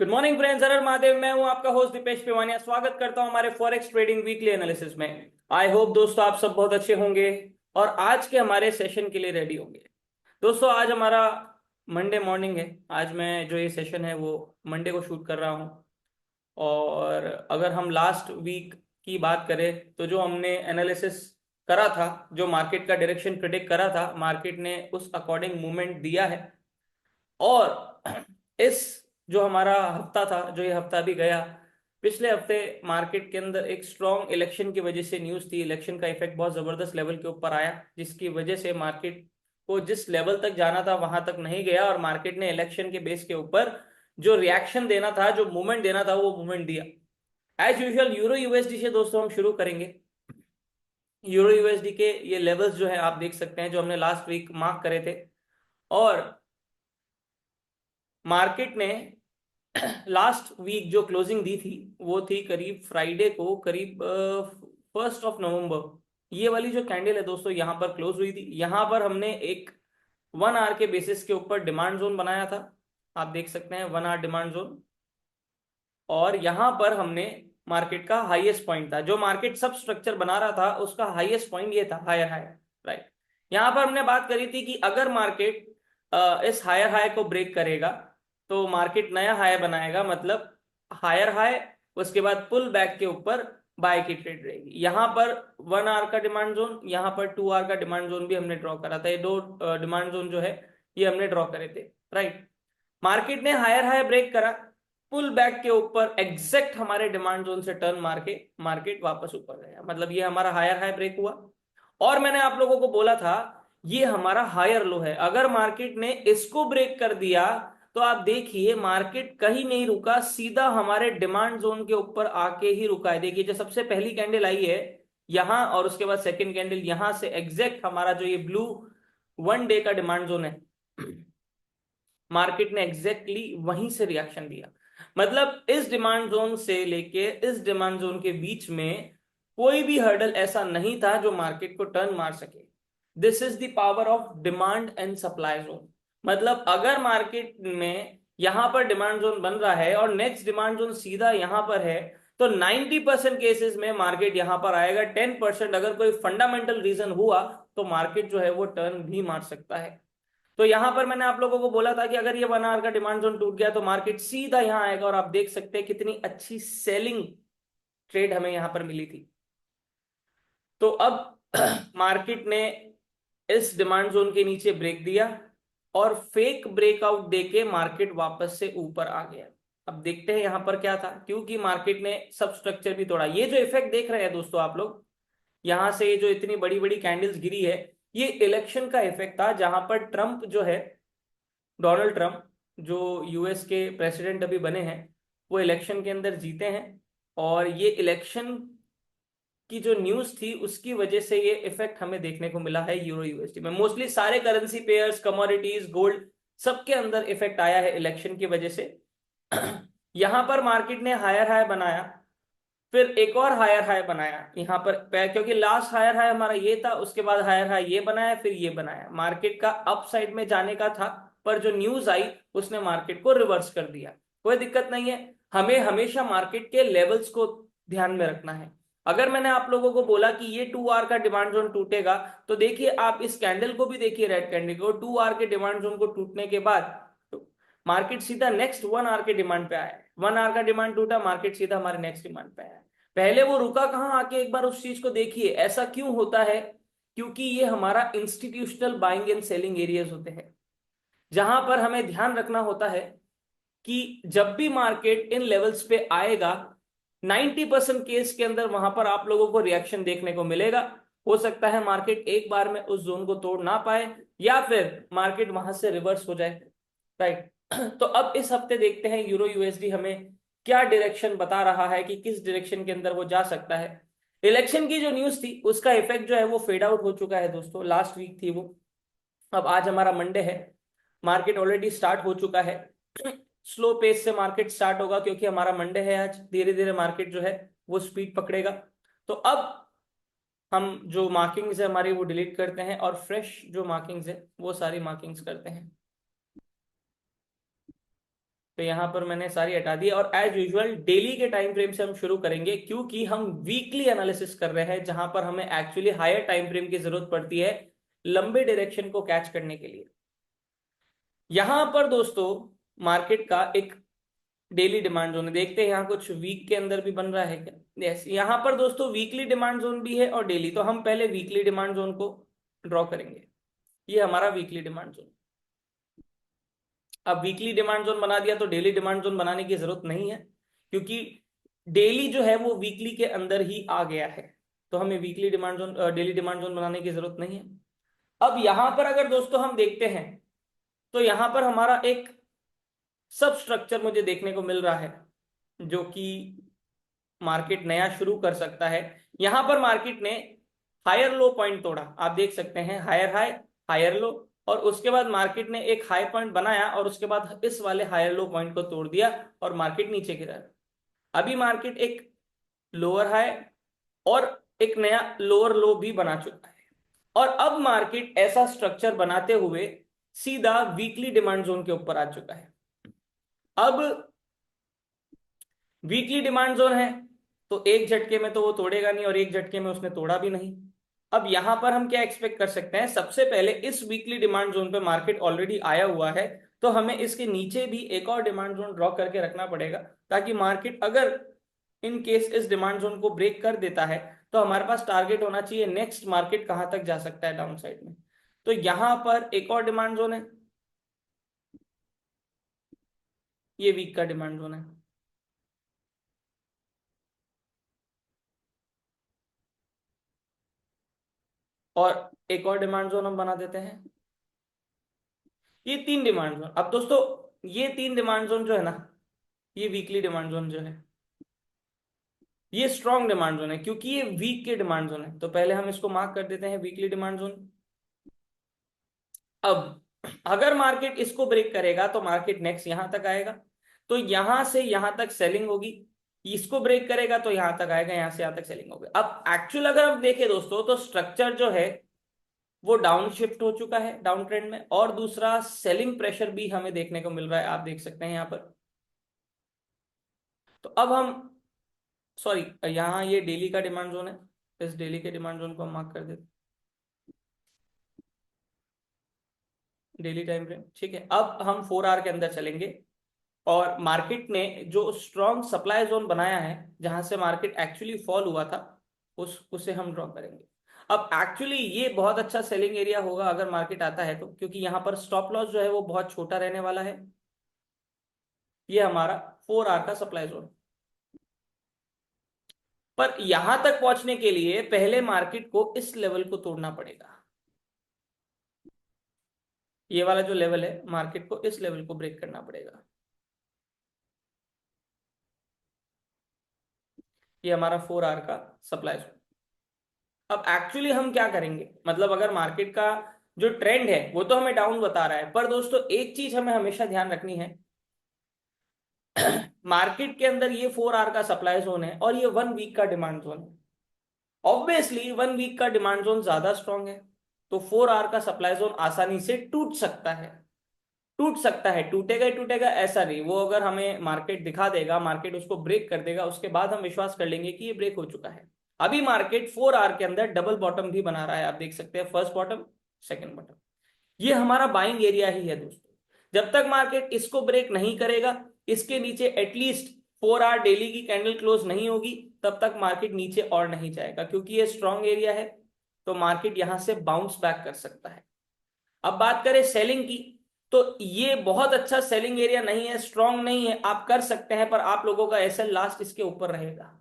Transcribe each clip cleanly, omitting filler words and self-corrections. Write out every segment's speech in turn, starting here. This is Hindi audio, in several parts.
गुड मॉर्निंग फ्रेंड्स, हर हर महादेव। मैं हूं आपका होस्ट दीपेश पिवानिया। स्वागत करता हूं हमारे फॉरेक्स ट्रेडिंग वीकली एनालिसिस में। आई होप दोस्तों आप सब बहुत अच्छे होंगे और आज के हमारे सेशन के लिए रेडी होंगे। दोस्तों आज हमारा मंडे मॉर्निंग है। आज मैं जो ये सेशन है वो मंडे को शूट कर रहा हूं। और अगर हम लास्ट वीक की बात करें तो जो हमने एनालिसिस करा था, जो मार्केट का डायरेक्शन प्रिडिक्ट करा था, मार्केट ने उस अकॉर्डिंग मूवमेंट दिया है। और इस जो हमारा हफ्ता था, जो ये हफ्ता भी गया, पिछले हफ्ते मार्केट के अंदर एक स्ट्रॉन्ग इलेक्शन की वजह से न्यूज थी। इलेक्शन का इफेक्ट बहुत जबरदस्त लेवल के ऊपर आया, जिसकी वजह से मार्केट को जिस लेवल तक जाना था वहां तक नहीं गया और मार्केट ने इलेक्शन के बेस के ऊपर जो रिएक्शन देना था, जो मूवमेंट देना था, वो मूवमेंट दिया। एज यूजुअल यूरो यूएसडी से दोस्तों हम शुरू करेंगे। यूरो यूएसडी के ये लेवल्स जो है आप देख सकते हैं, जो हमने लास्ट वीक मार्क करे थे। और मार्केट ने लास्ट वीक जो क्लोजिंग दी थी वो थी करीब फ्राइडे को, करीब 1 नवंबर। ये वाली जो कैंडल है दोस्तों यहाँ पर क्लोज हुई थी। यहाँ पर हमने एक 1 आवर के बेसिस के ऊपर डिमांड जोन बनाया था। आप देख सकते हैं 1 आवर डिमांड जोन। और यहाँ पर हमने मार्केट का हाईएस्ट पॉइंट था, जो मार्केट सब स्ट्रक्चर बना रहा था उसका हाईएस्ट पॉइंट ये था, हायर हाई। राइट। यहाँ पर हमने बात करी थी कि अगर मार्केट इस हायर हाई को ब्रेक करेगा तो मार्केट नया हाई बनाएगा, मतलब हायर हाई, उसके बाद पुल बैक के ऊपर बाय की ट्रेड रहेगी। यहाँ पर 1 आवर का डिमांड जोन, यहाँ पर 2 आवर का डिमांड जोन भी हमने ड्रॉ करा था। ये दो डिमांड जोन जो है ये हमने ड्रॉ करे थे। राइट। मार्केट ने हायर हाई ब्रेक करा, पुल बैक के ऊपर एग्जैक्ट हमारे डिमांड जोन से टर्न मार के मार्केट वापस ऊपर गया। मतलब ये हमारा हायर हाई ब्रेक हुआ। और मैंने आप लोगों को बोला था ये हमारा हायर लो है। अगर मार्केट ने इसको ब्रेक कर दिया तो आप देखिए मार्केट कहीं नहीं रुका, सीधा हमारे डिमांड जोन के ऊपर आके ही रुका है। देखिए जो सबसे पहली कैंडल आई है यहां, और उसके बाद सेकंड कैंडल यहां से एग्जैक्ट हमारा जो ये ब्लू 1 डे का डिमांड जोन है, मार्केट ने एग्जैक्टली वहीं से रिएक्शन दिया। मतलब इस डिमांड जोन से लेके इस डिमांड जोन के बीच में कोई भी हर्डल ऐसा नहीं था जो मार्केट को टर्न मार सके। This is the power of demand and supply zone. मतलब अगर मार्केट में यहां पर डिमांड जोन बन रहा है और नेक्स्ट डिमांड जोन सीधा यहां पर है, तो 90% केसेस में मार्केट यहां पर आएगा। 10% अगर कोई फंडामेंटल रीजन हुआ तो मार्केट जो है वो टर्न भी मार सकता है। तो यहां पर मैंने आप लोगों को बोला था कि अगर ये 1 आवर का डिमांड जोन टूट गया तो मार्केट सीधा यहां आएगा। और आप देख सकते हैं कितनी अच्छी सेलिंग ट्रेड हमें यहां पर मिली थी। तो अब मार्केट ने इस डिमांड जोन के नीचे ब्रेक दिया और फेक ब्रेकआउट देके मार्केट वापस से ऊपर आ गया। अब देखते हैं यहां पर क्या था, क्योंकि मार्केट ने सब स्ट्रक्चर भी तोड़ा। ये जो इफेक्ट देख रहे हैं दोस्तों आप लोग, यहां से जो इतनी बड़ी बड़ी कैंडल्स गिरी है, ये इलेक्शन का इफेक्ट था। जहां पर ट्रंप जो है, डोनाल्ड ट्रंप, जो यूएस के प्रेसिडेंट अभी बने हैं, वो इलेक्शन के अंदर जीते हैं। और ये इलेक्शन की जो न्यूज थी उसकी वजह से ये इफेक्ट हमें देखने को मिला है यूरो यूएसडी में। मोस्टली सारे करेंसी पेयर्स, कमोडिटीज, गोल्ड, सबके अंदर इफेक्ट आया है इलेक्शन की वजह से। यहां पर मार्केट ने हायर हाई बनाया, फिर एक और हायर हाई बनाया यहाँ पर, क्योंकि लास्ट हायर हाई हमारा ये था, उसके बाद हायर हाई ये बनाया, फिर ये बनाया। मार्केट का अप साइड में जाने का था, पर जो न्यूज आई उसने मार्केट को रिवर्स कर दिया। कोई दिक्कत नहीं है, हमें हमेशा मार्केट के लेवल्स को ध्यान में रखना है। अगर मैंने आप लोगों को बोला कि ये 2 आवर का डिमांड जोन टूटेगा, तो देखिए आप इस कैंडल को भी देखिए, रेड कैंडल को। 2 आवर के डिमांड जोन को टूटने के बाद मार्केट सीधा नेक्स्ट 1 आवर के डिमांड पे आया। 1 आवर का डिमांड टूटा, मार्केट सीधा हमारे नेक्स्ट डिमांड पे आया। पहले वो रुका कहाँ आके, एक बार उस चीज को देखिए। ऐसा क्यों होता है? क्योंकि ये हमारा institutional buying and selling areas होते हैं, जहां पर हमें ध्यान रखना होता है कि जब भी मार्केट इन लेवल्स पे आएगा, 90% केस के अंदर वहां पर आप लोगों को रिएक्शन देखने को मिलेगा। हो सकता है मार्केट एक बार में उस जोन को तोड़ ना पाए, या फिर मार्केट वहां से रिवर्स हो जाए। राइट। तो अब इस हफ्ते देखते हैं यूरो यूएसडी हमें क्या डायरेक्शन बता रहा है, कि किस डायरेक्शन के अंदर वो जा सकता है। इलेक्शन की जो न्यूज थी उसका इफेक्ट जो है वो फेड आउट हो चुका है दोस्तों, लास्ट वीक थी वो। अब आज हमारा मंडे है, मार्केट ऑलरेडी स्टार्ट हो चुका है। स्लो पेस से मार्केट स्टार्ट होगा क्योंकि हमारा मंडे है आज। धीरे धीरे मार्केट जो है वो स्पीड पकड़ेगा। तो अब हम जो मार्किंग्स है हमारी वो डिलीट करते हैं और फ्रेश जो मार्किंग्स है वो सारी मार्किंग्स करते हैं। तो यहाँ पर मैंने सारी हटा दी और एज यूजुअल डेली के टाइम फ्रेम से हम शुरू करेंगे, क्योंकि हम वीकली एनालिसिस कर रहे हैं जहां पर हमें एक्चुअली हायर टाइम फ्रेम की जरूरत पड़ती है लंबे डायरेक्शन को कैच करने के लिए। यहां पर दोस्तों मार्केट का एक डेली डिमांड जोन है, देखते हैं यहाँ कुछ वीक के अंदर भी बन रहा है क्या। यस, यहाँ पर दोस्तों वीकली डिमांड जोन भी है और डेली। तो हम पहले वीकली डिमांड जोन को ड्रॉ करेंगे। ये हमारा वीकली डिमांड जोन। अब वीकली डिमांड जोन बना दिया तो डेली डिमांड जोन बनाने की जरूरत नहीं है, क्योंकि डेली जो है वो वीकली के अंदर ही आ गया है। तो हमें weekly demand zone daily demand zone बनाने की जरूरत नहीं है। अब यहां पर अगर दोस्तों हम देखते हैं तो यहां पर हमारा एक सब स्ट्रक्चर मुझे देखने को मिल रहा है जो कि मार्केट नया शुरू कर सकता है। यहां पर मार्केट ने हायर लो पॉइंट तोड़ा, आप देख सकते हैं, हायर हाई हायर लो, और उसके बाद मार्केट ने एक हाई पॉइंट बनाया और उसके बाद इस वाले हायर लो पॉइंट को तोड़ दिया और मार्केट नीचे गिरा। अभी मार्केट एक लोअर हाई और एक नया लोअर लो भी बना चुका है, और अब मार्केट ऐसा स्ट्रक्चर बनाते हुए सीधा वीकली डिमांड जोन के ऊपर आ चुका है। अब वीकली डिमांड जोन है तो एक झटके में तो वो तोड़ेगा नहीं और एक झटके में उसने तोड़ा भी नहीं। अब यहां पर हम क्या एक्सपेक्ट कर सकते हैं, सबसे पहले इस वीकली डिमांड जोन पे मार्केट ऑलरेडी आया हुआ है, तो हमें इसके नीचे भी एक और डिमांड जोन ड्रॉ करके रखना पड़ेगा, ताकि मार्केट अगर इन केस इस डिमांड जोन को ब्रेक कर देता है तो हमारे पास टारगेट होना चाहिए नेक्स्ट मार्केट कहां तक जा सकता है डाउन साइड में। तो यहां पर एक और डिमांड जोन है, ये वीक का डिमांड जोन है। और एक और डिमांड जोन हम बना देते हैं, ये तीन डिमांड जोन। अब दोस्तों ये तीन डिमांड जोन जो है ना, ये वीकली डिमांड जोन जो है ये स्ट्रॉन्ग डिमांड जोन है, क्योंकि ये वीक के डिमांड जोन है। तो पहले हम इसको मार्क कर देते हैं वीकली डिमांड जोन। अब अगर मार्केट इसको ब्रेक करेगा तो मार्केट नेक्स्ट यहां तक आएगा, तो यहां से यहां तक सेलिंग होगी। इसको ब्रेक करेगा तो यहां तक आएगा, यहां से यहां तक सेलिंग होगी। अब एक्चुअल अगर हम देखें दोस्तों तो स्ट्रक्चर जो है वो डाउन शिफ्ट हो चुका है डाउन ट्रेंड में, और दूसरा सेलिंग प्रेशर भी हमें देखने को मिल रहा है, आप देख सकते हैं यहां पर। तो अब हम, सॉरी, यहाँ ये डेली का डिमांड जोन है, इस डेली के डिमांड जोन को हम मार्क कर देते, डेली टाइम फ्रेम, ठीक है। अब हम 4 आवर के अंदर चलेंगे और मार्केट ने जो स्ट्रॉन्ग सप्लाई जोन बनाया है जहां से मार्केट एक्चुअली फॉल हुआ था उसे हम ड्रॉ करेंगे। अब एक्चुअली ये बहुत अच्छा सेलिंग एरिया होगा अगर मार्केट आता है तो, क्योंकि यहाँ पर स्टॉप लॉस जो है वो बहुत छोटा रहने वाला है। ये हमारा 4 आवर का सप्लाई जोन। पर यहां तक पहुंचने के लिए पहले मार्केट को इस लेवल को तोड़ना पड़ेगा। ये वाला जो लेवल है मार्केट को इस लेवल को ब्रेक करना पड़ेगा। ये हमारा 4 आवर का सप्लाई जोन। अब एक्चुअली हम क्या करेंगे, मतलब अगर मार्केट का जो ट्रेंड है वो तो हमें डाउन बता रहा है, पर दोस्तों एक चीज हमें हमेशा ध्यान रखनी है, मार्केट के अंदर ये 4 आवर का सप्लाई जोन है और ये 1 वीक का डिमांड जोन है। ऑब्वियसली 1 वीक का डिमांड जोन ज्यादा स्ट्रांग है, तो 4 आवर का सप्लाई जोन आसानी से टूट सकता है। टूट सकता है, टूटेगा ही टूटेगा ऐसा नहीं, वो अगर हमें मार्केट दिखा देगा, मार्केट उसको ब्रेक कर देगा, उसके बाद हम विश्वास कर लेंगे कि ये ब्रेक हो चुका है। अभी मार्केट 4 आवर के अंदर डबल बॉटम भी बना रहा है, आप देख सकते हैं, फर्स्ट बॉटम सेकंड बॉटम। ये हमारा बाइंग एरिया ही है दोस्तों। जब तक मार्केट इसको ब्रेक नहीं करेगा, इसके नीचे एटलीस्ट 4 आवर डेली की कैंडल क्लोज नहीं होगी, तब तक मार्केट नीचे और नहीं जाएगा, क्योंकि ये स्ट्रॉन्ग एरिया है, तो मार्केट यहां से बाउंस बैक कर सकता है। अब बात करें सेलिंग की, तो ये बहुत अच्छा सेलिंग एरिया नहीं है, स्ट्रॉन्ग नहीं है, आप कर सकते हैं, पर आप लोगों का एसएल लास्ट इसके ऊपर रहेगा।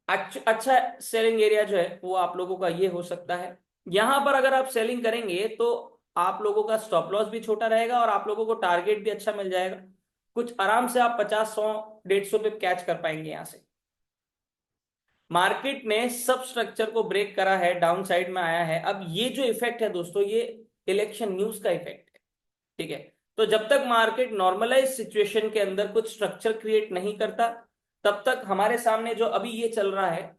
अच्छा सेलिंग एरिया जो है वो आप लोगों का ये हो सकता है, यहां पर अगर आप सेलिंग करेंगे तो आप लोगों का स्टॉप लॉस भी छोटा रहेगा और आप लोगों को टारगेट भी अच्छा मिल जाएगा। कुछ आराम से आप 50, 100, 150 पे कैच कर पाएंगे यहां से। मार्केट ने सब स्ट्रक्चर को ब्रेक करा है, डाउन साइड में आया है। अब ये जो इफेक्ट है दोस्तों, ये इलेक्शन न्यूज का इफेक्ट है, ठीक है। तो जब तक मार्केट नॉर्मलाइज सिचुएशन के अंदर कुछ स्ट्रक्चर क्रिएट नहीं करता, तब तक हमारे सामने जो अभी ये चल रहा है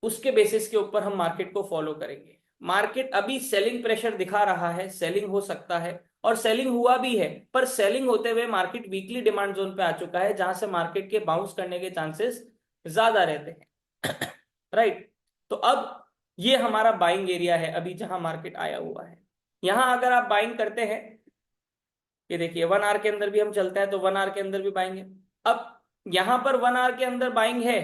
उसके बेसिस के ऊपर हम मार्केट को फॉलो करेंगे। मार्केट अभी सेलिंग प्रेशर दिखा रहा है, सेलिंग हो सकता है और सेलिंग हुआ भी है, पर सेलिंग होते हुए मार्केट वीकली डिमांड जोन पे आ चुका है जहां से मार्केट के बाउंस करने के चांसेस ज्यादा रहते हैं। राइट। तो अब ये हमारा बाइंग एरिया है अभी जहां मार्केट आया हुआ है। यहां अगर आप बाइंग करते हैं, ये देखिए 1 आवर के अंदर भी हम चलते हैं तो 1 आवर के अंदर भी बाइंग है। अब यहां पर 1 आवर के अंदर बाइंग है,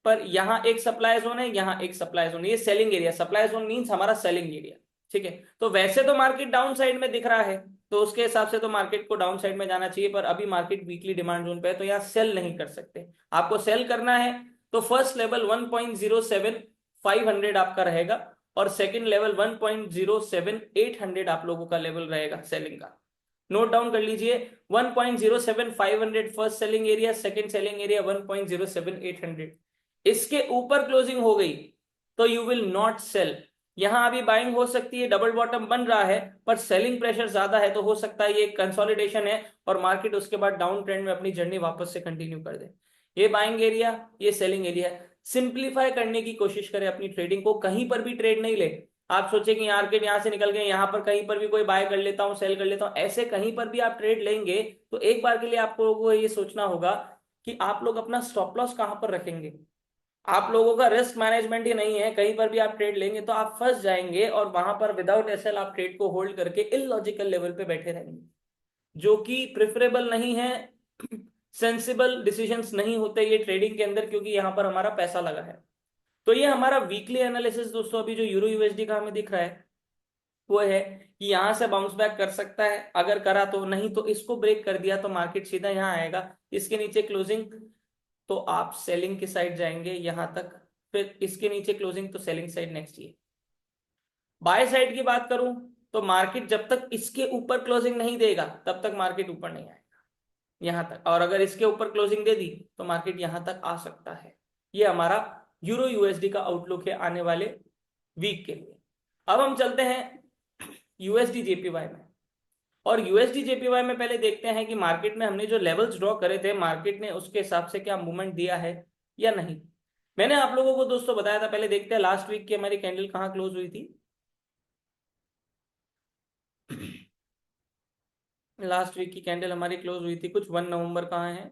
पर यहां एक सप्लाई जोन है, यहां एक सप्लाई जोन, ये selling area, supply zone means हमारा सेलिंग एरिया। ठीक है, तो वैसे तो मार्केट डाउन साइड में दिख रहा है, तो उसके हिसाब से तो मार्केट को डाउन साइड में जाना चाहिए, पर अभी मार्केट वीकली डिमांड जोन पे है तो यहाँ सेल नहीं कर सकते। आपको सेल करना है तो फर्स्ट लेवल 1.07 500 आपका रहेगा और सेकंड लेवल 1.07 800 आप लोगों का लेवल रहेगा सेलिंग का। नोट डाउन कर लीजिए, 1.07 500 first selling area, second selling area 1.07 800। इसके ऊपर क्लोजिंग हो गई तो यू विल नॉट सेल। यहां अभी बाइंग हो सकती है, डबल बॉटम बन रहा है, पर सेलिंग प्रेशर ज्यादा है तो हो सकता है ये कंसोलिडेशन है और मार्केट उसके बाद डाउन ट्रेंड में अपनी जर्नी वापस से कंटिन्यू कर दे। ये बाइंग एरिया, ये सेलिंग एरिया। सिंप्लीफाई करने की कोशिश करें अपनी ट्रेडिंग को, कहीं पर भी ट्रेड नहीं ले। आप सोचे कि मार्केट यहां से निकल गए, यहां पर कहीं पर भी कोई बाय कर लेता हूं, सेल कर लेता हूं, ऐसे कहीं पर भी आप ट्रेड लेंगे तो एक बार के लिए आपको ये सोचना होगा कि आप लोग अपना स्टॉप लॉस कहां पर रखेंगे। आप लोगों का रिस्क मैनेजमेंट ही नहीं है, कहीं पर भी आप ट्रेड लेंगे तो आप फंस जाएंगे और वहां पर विदाउट एसएल आप ट्रेड को होल्ड करके इलॉजिकल लेवल पे बैठे रहेंगे, जो कि प्रेफरेबल नहीं है। सेंसिबल डिसीजंस नहीं होते ये ट्रेडिंग के अंदर, क्योंकि यहां पर हमारा पैसा लगा है। तो ये हमारा वीकली एनालिसिस दोस्तों अभी जो यूरो यूएसडी का हमें दिख रहा है वो है कि यहां से बाउंस बैक कर सकता है, अगर करा तो, नहीं तो इसको ब्रेक कर दिया तो मार्केट सीधा यहां आएगा, इसके नीचे क्लोजिंग तो आप सेलिंग की साइड जाएंगे यहां तक, फिर इसके नीचे क्लोजिंग तो selling side next year. By side की बात करूं तो मार्केट जब तक इसके ऊपर क्लोजिंग नहीं देगा तब तक मार्केट ऊपर नहीं आएगा यहां तक, और अगर इसके ऊपर क्लोजिंग दे दी तो मार्केट यहां तक आ सकता है। ये हमारा यूरो यूएसडी का आउटलुक है आने वाले वीक के लिए। अब हम चलते हैं यूएसडी जेपीवाई में, और यूएसडी जेपीवाई में पहले देखते हैं कि मार्केट में हमने जो लेवल्स ड्रॉ करे थे मार्केट ने उसके हिसाब से क्या मूवमेंट दिया है या नहीं। मैंने आप लोगों को दोस्तों बताया था, पहले देखते हैं लास्ट वीक की हमारी कैंडल कहाँ क्लोज हुई थी। लास्ट वीक की कैंडल हमारी क्लोज हुई थी कुछ 1 नवंबर, कहाँ है,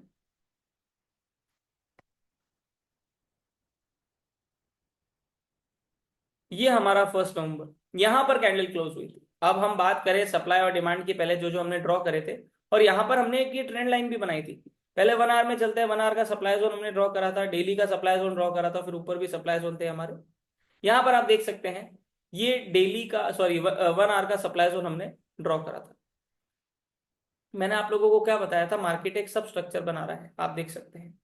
ये हमारा 1 नवंबर, यहां पर कैंडल क्लोज हुई थी। अब हम बात करें सप्लाई और डिमांड की, पहले जो जो हमने ड्रॉ करे थे, और यहां पर हमने एक ये ट्रेंड लाइन भी बनाई थी। पहले 1 आवर में चलते हैं, 1 आवर का सप्लाई जोन हमने ड्रॉ करा था, डेली का सप्लाई जोन ड्रॉ करा था, फिर ऊपर भी सप्लाई जोन थे हमारे। यहां पर आप देख सकते हैं ये डेली का, सॉरी 1 आवर का सप्लाई जोन हमने ड्रॉ करा था। मैंने आप लोगों को क्या बताया था, मार्केट एक सब स्ट्रक्चर बना रहा है, आप देख सकते हैं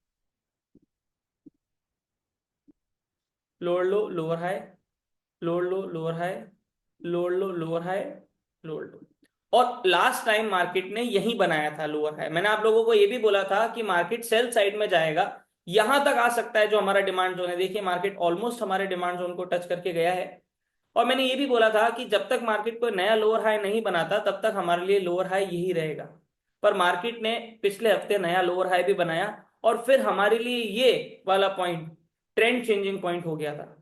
लोअर लो लोअर हाई, लोअर लो लोअर हाई, लोअर लो लोअर हाई, लोअर लो। और लास्ट टाइम मार्केट ने यही बनाया था लोअर हाई। मैंने आप लोगों को ये भी बोला था कि मार्केट सेल साइड में जाएगा, यहां तक आ सकता है जो हमारा डिमांड जोन है। देखिए मार्केट ऑलमोस्ट हमारे डिमांड जोन को टच करके गया है, और मैंने ये भी बोला था कि जब तक मार्केट कोई नया लोअर हाई नहीं बनाता तब तक हमारे लिए लोअर हाई यही रहेगा। पर मार्केट ने पिछले हफ्ते नया लोअर हाई भी बनाया, और फिर हमारे लिए ये वाला पॉइंट ट्रेंड चेंजिंग पॉइंट हो गया था।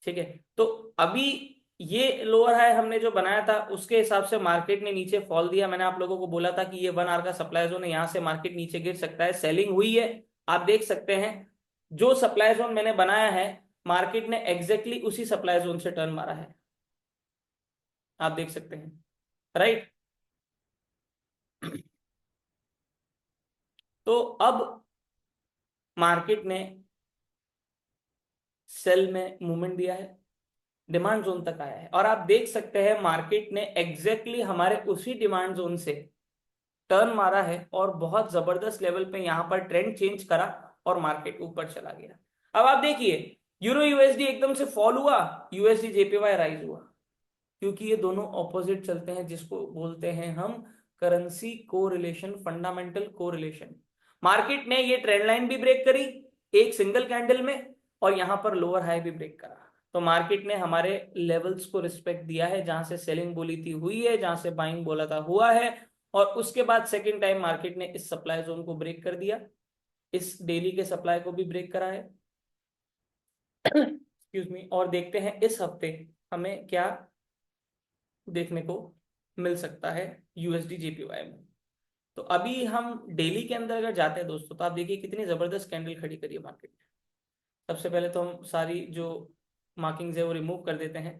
ठीक है, तो अभी ये लोअर हाई हमने जो बनाया था उसके हिसाब से मार्केट ने नीचे फॉल दिया। मैंने आप लोगों को बोला था कि ये 1 आवर का सप्लाई जोन है, यहां से मार्केट नीचे गिर सकता है, सेलिंग हुई है। आप देख सकते हैं जो सप्लाई जोन मैंने बनाया है मार्केट ने एग्जैक्टली उसी सप्लाई जोन से टर्न मारा है, आप देख सकते हैं। राइट। तो अब मार्केट ने सेल में मूवमेंट दिया है, डिमांड जोन तक आया है, और आप देख सकते हैं मार्केट ने एग्जैक्टली हमारे उसी डिमांड जोन से टर्न मारा है और बहुत जबरदस्त लेवल पे यहां पर ट्रेंड चेंज करा और मार्केट ऊपर चला गया। अब आप देखिए यूरो यूएसडी एकदम से फॉल हुआ, यूएसडी जेपीवाई राइज हुआ, क्योंकि ये दोनों ऑपोजिट चलते हैं, जिसको बोलते हैं हम currency correlation, fundamental correlation. Market ने ये ट्रेंड लाइन भी ब्रेक करी एक सिंगल कैंडल में, और यहां पर लोअर हाई भी ब्रेक करा। तो मार्केट ने हमारे लेवल्स को रिस्पेक्ट दिया है, जहां से सेलिंग बोली थी हुई है, जहां से बाइंग बोला था हुआ है, और उसके बाद सेकेंड टाइम मार्केट ने इस सप्लाई जोन को ब्रेक कर दिया, इस डेली के सप्लाई को भी ब्रेक करा है। Excuse me. और देखते हैं इस हफ्ते हमें क्या देखने को मिल सकता है यूएसडी जेपीवाई में। तो अभी हम डेली के अंदर अगर जाते हैं दोस्तों, तो आप देखिए कितनी जबरदस्त कैंडल खड़ी करी है मार्केट में। सबसे पहले तो हम सारी जो मार्किंग्स है वो रिमूव कर देते हैं,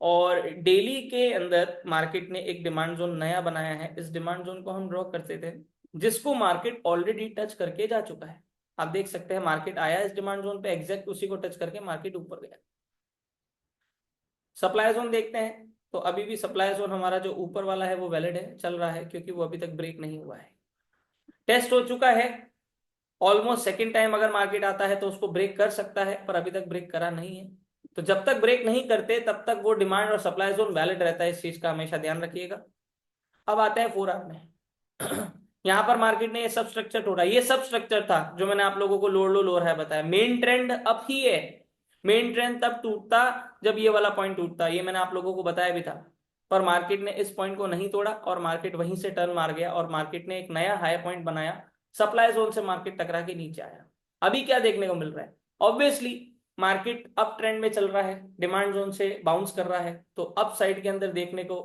और डेली के अंदर मार्केट ने एक डिमांड जोन नया बनाया है। इस डिमांड जोन को हम ड्रॉ करते थे, जिसको मार्केट ऑलरेडी टच करके जा चुका है। आप देख सकते हैं मार्केट आया इस डिमांड जोन पे, एग्जैक्ट उसी को टच करके मार्केट ऊपर गया। सप्लाई जोन देखते हैं, तो अभी भी सप्लाई जोन हमारा जो ऊपर वाला है वो वैलिड है, चल रहा है, क्योंकि वो अभी तक ब्रेक नहीं हुआ है। टेस्ट हो चुका है ऑलमोस्ट, सेकेंड टाइम अगर मार्केट आता है तो उसको ब्रेक कर सकता है, पर अभी तक ब्रेक करा नहीं है। तो जब तक ब्रेक नहीं करते तब तक वो डिमांड और सप्लाई जोन वैलिड रहता है, इस चीज का हमेशा ध्यान रखिएगा। अब आते हैं 4 आवर में। यहाँ पर मार्केट ने ये सब स्ट्रक्चर तोड़ा। ये सब स्ट्रक्चर था जो मैंने आप लोगों को लोअर हाई बताया। मेन ट्रेंड अप ही है। मेन ट्रेंड तब टूटता जब ये वाला पॉइंट टूटता, ये मैंने आप लोगों को बताया भी था। पर मार्केट ने इस पॉइंट को नहीं तोड़ा और मार्केट वहीं से टर्न मार गया, और मार्केट ने एक नया हाई पॉइंट बनाया। सप्लाई जोन से मार्केट टकरा के नीचे आया। अभी क्या देखने को मिल रहा है? ऑब्वियसली मार्केट अप ट्रेंड में चल रहा है, डिमांड जोन से बाउंस कर रहा है, तो अप साइड के अंदर देखने को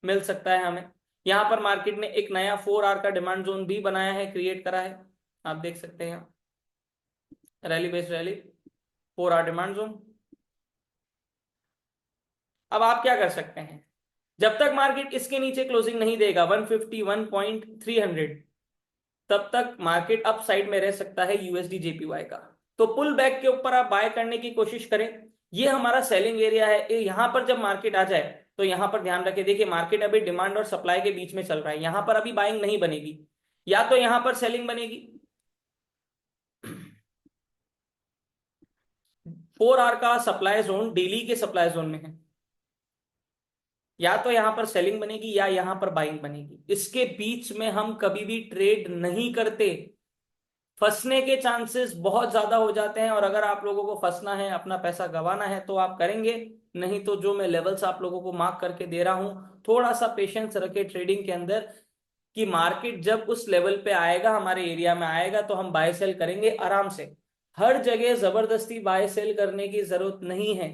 मिल सकता है हमें। यहां पर मार्केट ने एक नया 4 आवर का डिमांड जोन भी बनाया है, क्रिएट करा है। आप देख सकते हैं rally based rally, 4 hour demand zone. अब आप क्या कर सकते हैं, जब तक मार्केट इसके नीचे क्लोजिंग नहीं देगा 151.300, तब तक मार्केट अप साइड में रह सकता है यूएसडी जेपीवाई का। तो पुल बैक के ऊपर आप बाय करने की कोशिश करें। ये हमारा सेलिंग एरिया है। यहां पर जब मार्केट आ जाए तो यहां पर ध्यान रखें, देखिए मार्केट अभी डिमांड और सप्लाई के बीच में चल रहा है। यहां पर अभी बाइंग नहीं बनेगी, या तो यहां पर सेलिंग बनेगी। 4 आवर का सप्लाई जोन डेली के सप्लाई जोन में है, या तो यहां पर सेलिंग बनेगी या यहां पर बाइंग बनेगी। इसके बीच में हम कभी भी ट्रेड नहीं करते। फंसने के चांसेस बहुत ज्यादा हो जाते हैं, और अगर आप लोगों को फंसना है, अपना पैसा गंवाना है, तो आप करेंगे। नहीं तो जो मैं लेवल्स आप लोगों को मार्क करके दे रहा हूं, थोड़ा सा पेशेंस रखे ट्रेडिंग के अंदर, कि मार्केट जब उस लेवल पे आएगा, हमारे एरिया में आएगा, तो हम बाय सेल करेंगे आराम से। हर जगह जबरदस्ती बाय सेल करने की जरूरत नहीं है।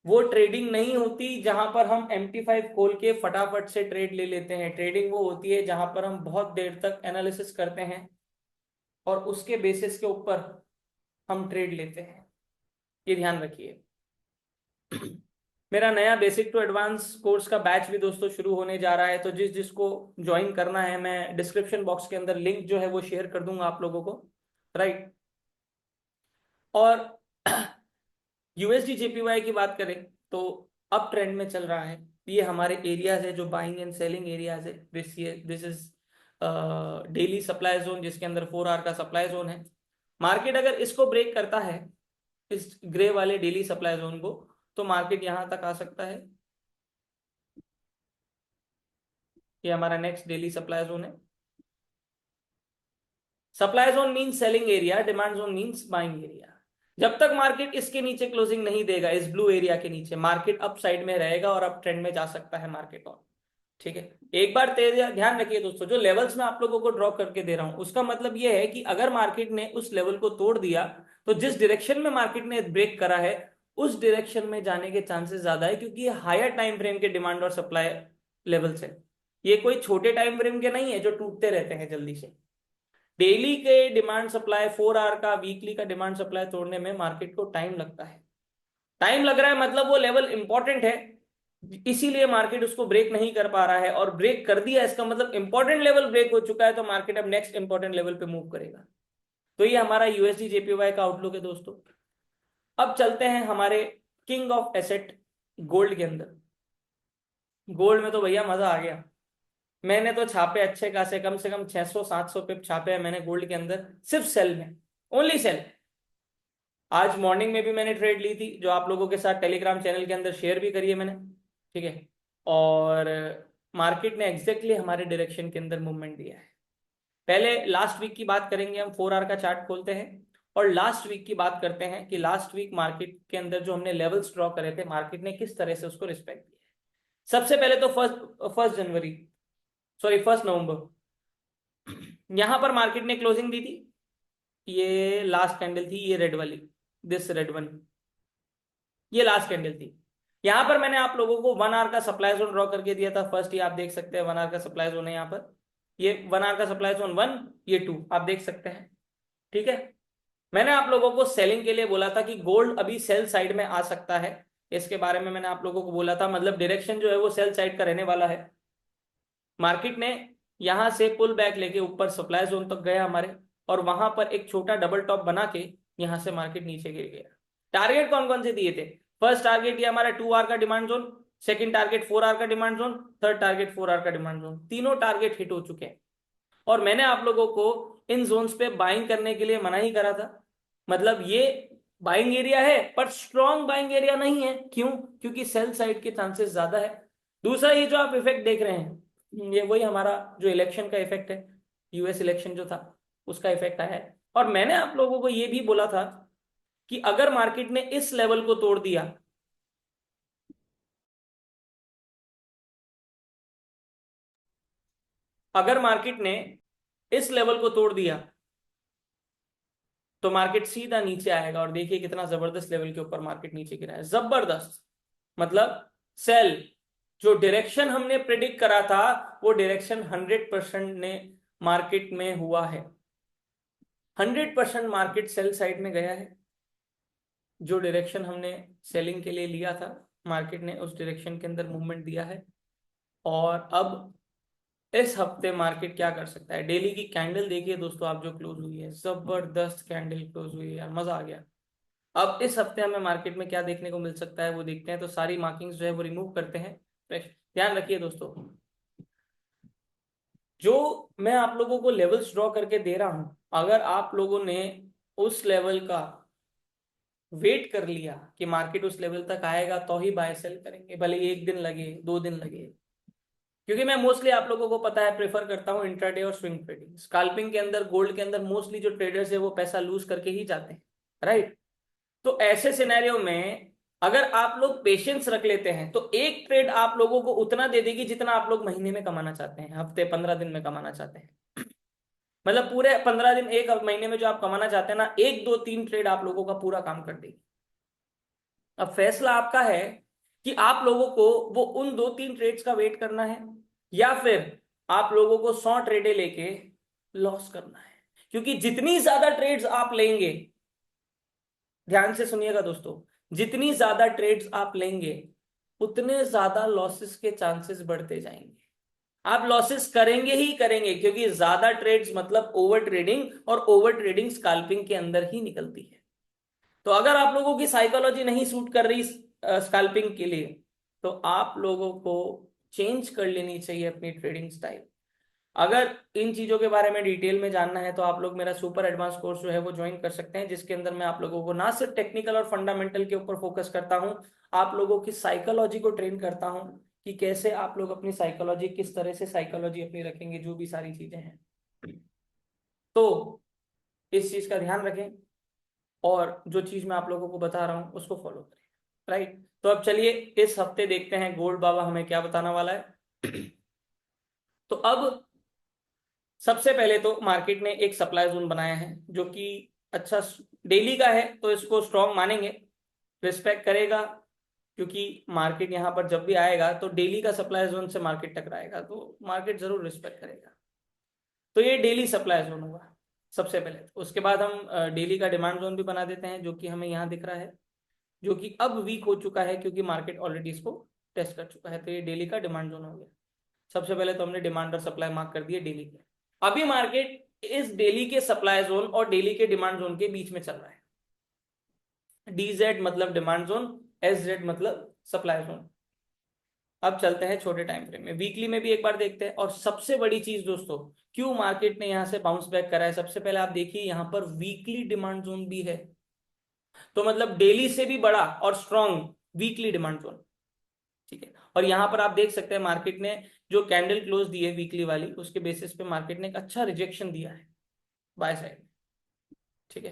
वो ट्रेडिंग नहीं होती जहां पर हम MT5 खोल के फटाफट से ट्रेड ले लेते हैं। ट्रेडिंग वो होती है जहां पर हम बहुत देर तक एनालिसिस करते हैं और उसके बेसिस के ऊपर हम ट्रेड लेते हैं। ये ध्यान रखिए। मेरा नया बेसिक टू एडवांस कोर्स का बैच भी दोस्तों शुरू होने जा रहा है, तो जिसको ज्वाइन करना है, मैं डिस्क्रिप्शन बॉक्स के अंदर लिंक जो है वो शेयर कर दूंगा आप लोगों को, राइट। और यूएसडी जेपीवाई की बात करें तो अप ट्रेंड में चल रहा है। ये हमारे एरियाज है जो बाइंग एंड सेलिंग एरियाज है। This is daily supply zone, जिसके अंदर 4 आवर का सप्लाई जोन है। मार्केट अगर इसको ब्रेक करता है, इस ग्रे वाले डेली सप्लाई जोन को, तो मार्केट यहां तक आ सकता है। ये हमारा नेक्स्ट डेली सप्लाई जोन है। Supply zone means selling area, demand zone means buying area. जब तक मार्केट इसके नीचे क्लोजिंग नहीं देगा, इस ब्लू एरिया के नीचे, मार्केट अप साइड में रहेगा और अप ट्रेंड में जा सकता है मार्केट। और ठीक है, एक बार तेरे ध्यान रखिए दोस्तों, जो लेवल्स मैं आप लोगों को ड्रॉ करके दे रहा हूं, उसका मतलब यह है कि अगर मार्केट ने उस लेवल को तोड़ दिया, तो जिस डायरेक्शन में मार्केट ने ब्रेक करा है, उस डायरेक्शन में जाने के चांसेस ज्यादा है, क्योंकि ये हायर टाइम फ्रेम के डिमांड और सप्लाई लेवल्स है। ये कोई छोटे टाइम फ्रेम के नहीं है जो टूटते रहते हैं जल्दी से। डेली के डिमांड सप्लाई, 4 आवर का, वीकली का डिमांड सप्लाई तोड़ने में मार्केट को टाइम लगता है। टाइम लग रहा है मतलब वो लेवल इंपॉर्टेंट है, इसीलिए मार्केट उसको ब्रेक नहीं कर पा रहा है। और ब्रेक कर दिया, इसका मतलब इंपॉर्टेंट लेवल ब्रेक हो चुका है, तो मार्केट अब नेक्स्ट इंपॉर्टेंट लेवल पे मूव करेगा। तो ये हमारा यूएसडी जेपीवाई का आउटलुक है दोस्तों। अब चलते हैं हमारे किंग ऑफ एसेट गोल्ड के अंदर। गोल्ड में तो भैया मजा आ गया। मैंने तो छापे अच्छे खासे, कम से कम 600-700 पिप छापे हैं मैंने गोल्ड के अंदर, सिर्फ सेल में, ओनली सेल। आज मॉर्निंग में भी मैंने ट्रेड ली थी, जो आप लोगों के साथ टेलीग्राम चैनल के अंदर शेयर भी करी है मैंने, ठीक है। और मार्केट ने एग्जैक्टली हमारे डायरेक्शन के अंदर मूवमेंट दिया है। पहले लास्ट वीक की बात करेंगे, हम 4 आवर का चार्ट खोलते हैं और लास्ट वीक की बात करते हैं कि लास्ट वीक मार्केट के अंदर जो हमने लेवल्स ड्रॉ करे थे, मार्केट ने किस तरह से उसको रिस्पेक्ट किया है। सबसे पहले तो फर्स्ट जनवरी, सॉरी 1 नवंबर, यहां पर मार्केट ने क्लोजिंग दी थी। ये लास्ट कैंडल थी, ये रेड वाली, दिस रेड वन, ये लास्ट कैंडल थी। यहाँ पर मैंने आप लोगों को 1 आवर का सप्लाई जोन ड्रॉ करके दिया था। फर्स्ट ये आप देख सकते हैं 1 आवर का सप्लाई जोन है यहाँ पर, ये 1 आवर का सप्लाई जोन 1, ये 2 आप देख सकते हैं। ठीक है, मैंने आप लोगों को सेलिंग के लिए बोला था कि गोल्ड अभी सेल साइड में आ सकता है, इसके बारे में मैंने आप लोगों को बोला था, मतलब डायरेक्शन जो है वो सेल साइड का रहने वाला है। मार्केट ने यहां से पुल बैक लेके ऊपर सप्लाई जोन तक गया हमारे, और वहां पर एक छोटा डबल टॉप बना के यहां से मार्केट नीचे गिर गया। टारगेट कौन कौन से दिए थे? फर्स्ट टारगेट ये हमारा 2 आवर का demand zone, second target 4 hour का demand zone, third target 4 hour का डिमांड जोन, तीनों टारगेट हिट हो चुके हैं। और मैंने आप लोगों को इन जोन्स पे बाइंग करने के लिए मना ही करा था। मतलब ये बाइंग एरिया है पर स्ट्रॉन्ग बाइंग एरिया नहीं है। क्यों? क्योंकि सेल साइड के चांसेस ज्यादा है। दूसरा, ये जो आप इफेक्ट देख रहे हैं ये वही हमारा जो इलेक्शन का इफेक्ट है, यूएस इलेक्शन जो था उसका इफेक्ट आया है। और मैंने आप लोगों को ये भी बोला था कि अगर मार्केट ने इस लेवल को तोड़ दिया, अगर मार्केट ने इस लेवल को तोड़ दिया तो मार्केट सीधा नीचे आएगा। और देखिए कितना जबरदस्त लेवल के ऊपर मार्केट नीचे गिरा है, जबरदस्त। मतलब सेल जो डायरेक्शन हमने प्रिडिक्ट करा था वो डायरेक्शन 100% ने मार्केट में हुआ है। 100% मार्केट सेल साइड में गया है। जो डायरेक्शन हमने सेलिंग के लिए लिया था मार्केट ने उस डायरेक्शन के अंदर मूवमेंट दिया है। और अब इस हफ्ते मार्केट क्या कर सकता है? डेली की कैंडल देखिए दोस्तों आप, जो क्लोज हुई है, जबरदस्त कैंडल क्लोज हुई है यार, मजा आ गया। अब इस हफ्ते हमें मार्केट में क्या देखने को मिल सकता है वो देखते हैं। तो सारी मार्किंग्स जो है वो रिमूव करते हैं। ध्यान रखिए दोस्तों, जो मैं आप लोगों को लेवल्स ड्रॉ करके दे रहा हूं, अगर आप लोगों ने उस लेवल का वेट कर लिया कि मार्केट उस लेवल तक आएगा तो ही बाय सेल करेंगे, भले 1 दिन लगे 2 दिन लगे। क्योंकि मैं मोस्टली आप लोगों को पता है प्रेफर करता हूं इंट्राडे और स्विंग ट्रेडिंग। स्कैल्पिंग के अंदर, गोल्ड के अंदर मोस्टली जो ट्रेडर्स है वो पैसा लूज करके ही जाते हैं, राइट? तो ऐसे सिनेरियो में अगर आप लोग पेशेंस रख लेते हैं तो एक ट्रेड आप लोगों को उतना दे देगी जितना आप लोग महीने में कमाना चाहते हैं, हफ्ते 15 दिन में कमाना चाहते हैं। मतलब पूरे 15 दिन, एक महीने में जो आप कमाना चाहते हैं ना, 1 2 3 ट्रेड आप लोगों का पूरा काम कर देगी। अब फैसला आपका है कि आप लोगों को वो उन 2 3 ट्रेड्स का वेट करना है, या फिर आप लोगों को 100 ट्रेडे लेके लॉस करना है। क्योंकि जितनी ज्यादा ट्रेड्स आप लेंगे, ध्यान से सुनिएगा दोस्तों, जितनी ज्यादा ट्रेड्स आप लेंगे उतने ज्यादा लॉसेस के चांसेस बढ़ते जाएंगे। आप लॉसेस करेंगे ही करेंगे, क्योंकि ज्यादा ट्रेड्स मतलब ओवर ट्रेडिंग, और ओवर ट्रेडिंग स्कैल्पिंग के अंदर ही निकलती है। तो अगर आप लोगों की साइकोलॉजी नहीं सूट कर रही स्कैल्पिंग के लिए, तो आप लोगों को चेंज कर लेनी चाहिए अपनी ट्रेडिंग स्टाइल। अगर इन चीजों के बारे में डिटेल में जानना है तो आप लोग मेरा सुपर एडवांस कोर्स जो है वो ज्वाइन कर सकते हैं, जिसके अंदर मैं आप लोगों को ना सिर्फ टेक्निकल और फंडामेंटल के ऊपर फोकस करता हूं, आप लोगों की साइकोलॉजी को ट्रेन करता हूं कि कैसे आप लोग अपनी साइकोलॉजी, किस तरह से साइकोलॉजी अपनी रखेंगे, जो भी सारी चीजें हैं। तो इस चीज का ध्यान रखें, और जो चीज मैं आप लोगों को बता रहा हूं उसको फॉलो करें, राइट? तो अब चलिए इस हफ्ते देखते हैं गोल्ड बाबा हमें क्या बताने वाला है। तो अब सबसे पहले तो मार्केट ने एक सप्लाई जोन बनाया है जो कि अच्छा डेली का है, तो इसको स्ट्रॉन्ग मानेंगे, रिस्पेक्ट करेगा। क्योंकि मार्केट यहाँ पर जब भी आएगा तो डेली का सप्लाई जोन से मार्केट टकराएगा, तो मार्केट जरूर रिस्पेक्ट करेगा। तो ये डेली सप्लाई जोन होगा सबसे पहले। उसके बाद हम डेली का डिमांड जोन भी बना देते हैं, जो कि हमें यहाँ दिख रहा है, जो कि अब वीक हो चुका है क्योंकि मार्केट ऑलरेडी इसको टेस्ट कर चुका है। तो ये डेली का डिमांड जोन हो गया। सबसे पहले तो हमने डिमांड और सप्लाई मार्क कर दिए डेली के। अभी मार्केट इस डेली के सप्लाई जोन और डेली के डिमांड जोन के बीच में चल रहा है। DZ मतलब डिमांड जोन, SZ मतलब सप्लाई जोन। अब चलते हैं छोटे टाइम फ्रेम में, वीकली में भी एक बार देखते हैं। और सबसे बड़ी चीज दोस्तों, क्यों मार्केट ने यहां से बाउंस बैक करा है, सबसे पहले आप देखिए यहां पर वीकली डिमांड जोन भी है। तो मतलब डेली से भी बड़ा और स्ट्रॉन्ग वीकली डिमांड जोन, ठीक है। और यहां पर आप देख सकते हैं मार्केट ने जो कैंडल क्लोज दी है वीकली वाली, उसके बेसिस पे मार्केट ने एक अच्छा रिजेक्शन दिया है बाय साइड, ठीक है।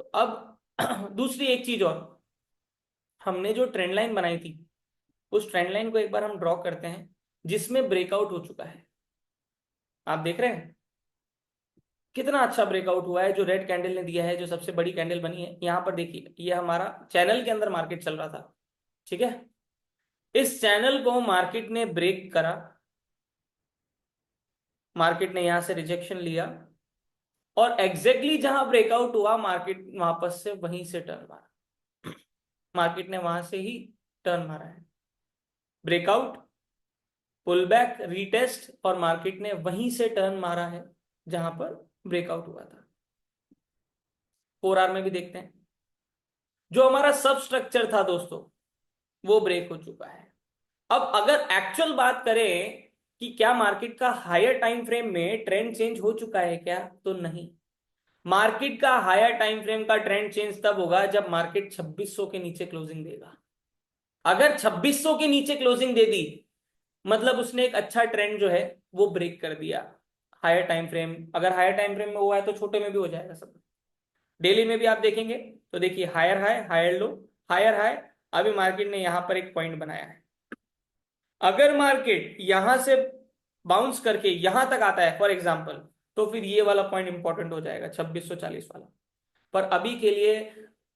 तो अब दूसरी एक चीज और, हमने जो ट्रेंड लाइन बनाई थी उस ट्रेंड लाइन को एक बार हम ड्रॉ करते हैं, जिसमें ब्रेकआउट हो चुका है। आप देख रहे हैं कितना अच्छा ब्रेकआउट हुआ है जो रेड कैंडल ने दिया है, जो सबसे बड़ी कैंडल बनी है। यहां पर देखिए ये हमारा चैनल के अंदर मार्केट चल रहा था, ठीक है। इस चैनल को मार्केट ने ब्रेक करा, मार्केट ने यहां से रिजेक्शन लिया और एग्जैक्टली जहां ब्रेकआउट हुआ मार्केट वापस से वहीं से टर्न मारा, मार्केट ने वहां से ही टर्न मारा है। ब्रेकआउट, पुल बैक, रीटेस्ट और मार्केट ने वहीं से टर्न मारा है जहां पर ब्रेकआउट हुआ था। 4 आवर में भी देखते हैं, जो हमारा सब स्ट्रक्चर था दोस्तों वो ब्रेक हो चुका है। अब अगर एक्चुअल बात करें कि क्या मार्केट का हायर टाइम फ्रेम में ट्रेंड चेंज हो चुका है क्या, तो नहीं। मार्केट का हायर टाइम फ्रेम का ट्रेंड चेंज तब होगा जब मार्केट 2600 के नीचे क्लोजिंग देगा। अगर 2600 के नीचे क्लोजिंग दे दी मतलब उसने एक अच्छा ट्रेंड जो है वो ब्रेक कर दिया। हायर टाइम फ्रेम, अगर हायर टाइम फ्रेम में हुआ है तो छोटे में भी हो जाएगा सब। डेली में भी आप देखेंगे तो देखिए higher high, higher low, higher high. अभी मार्केट ने यहां पर एक पॉइंट बनाया है, अगर मार्केट यहां से बाउंस करके यहां तक आता है फॉर एग्जांपल, तो फिर ये वाला पॉइंट इंपॉर्टेंट हो जाएगा 2640 वाला। पर अभी के लिए